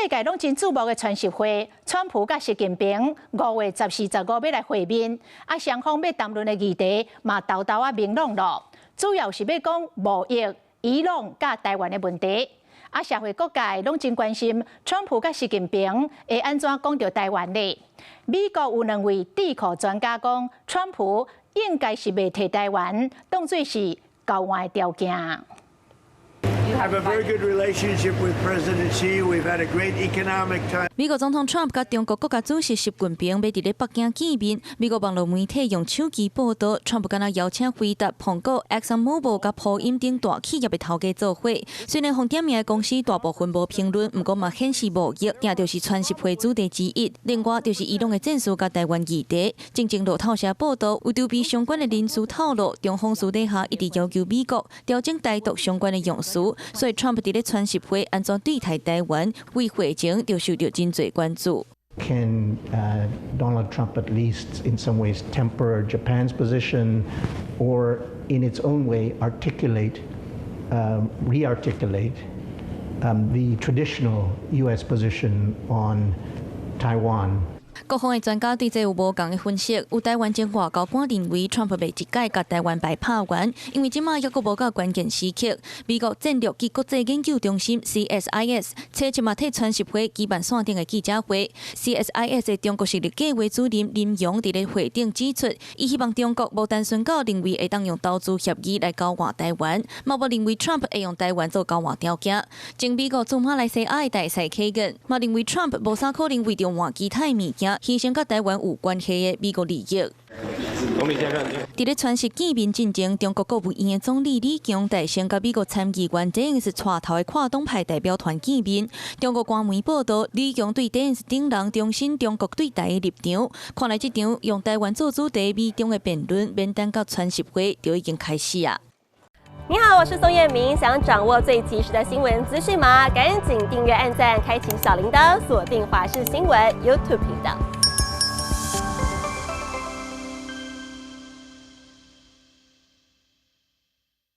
世界攏真注目的川習會，川普甲習近平5月14、15要來會面，雙方要談論的議題嘛，豆豆明朗咯，主要是要講貿易、伊朗甲台灣的問題。社會各界攏真關心川普甲習近平會安怎講到台灣呢？美國有2位智庫專家講，川普應該是袂摕台灣當作是交換的條件。I have a very good relationship with President Xi. We've had a great economic time. 美國總統 Trump 甲中國國家主席習近平要佇咧北京見面。美國網絡媒體用手機報道 ，Trump 敢若邀請輝達、蘋果、ExxonMobil 甲波音等大企業的頭家做伙。雖然紅點名的公司大部分無評論，不過嘛顯示貿易定就是川習會主題之一。另外就是伊朗的戰事甲台灣議題。正路透社報道，有籌備相關的人士透露，中方私底下一直要求美國調整台獨相關的用詞。所以 Trump 佇咧川習會安怎對待台灣，為會前就受到真濟關注。Can Donald Trump at least in some ways temper Japan's position, or in its own way re-articulate the traditional U.S. position on Taiwan? 各方的專家對這有無同的分析，有台灣前外交官認為 ，Trump 袂一概甲台灣白拍完，因為即馬抑閣無到關鍵時刻。美國戰略及國際研究中心 CSIS 初即馬替川習會舉辦線頂的記者會 ，CSIS 的中國實力計劃主任林陽佇咧會頂指出，伊希望中國無單純到認為會當用投資協議來交換台灣，嘛無認為 Trump 會用台灣做交換條件。前美國駐馬來西亞的大使柯根嘛認為 Trump 無啥可能為着換其他物件。犧牲甲台灣有關係的美國利益。佇咧川習見面進前，中國國務院的總理李強帶先甲美國參議員 James 帶頭的跨黨派代表團見面。中國官媒報道，李強對 James 等人重申中國對台的立場。看來這場用台灣做主題美中的辯論，免等到川習會就已經開始啊！你好，我是宋彥明。想掌握最及時的新聞資訊嗎？趕緊訂閱、按讚、開啟小鈴鐺，鎖定華視新聞 YouTube 頻道。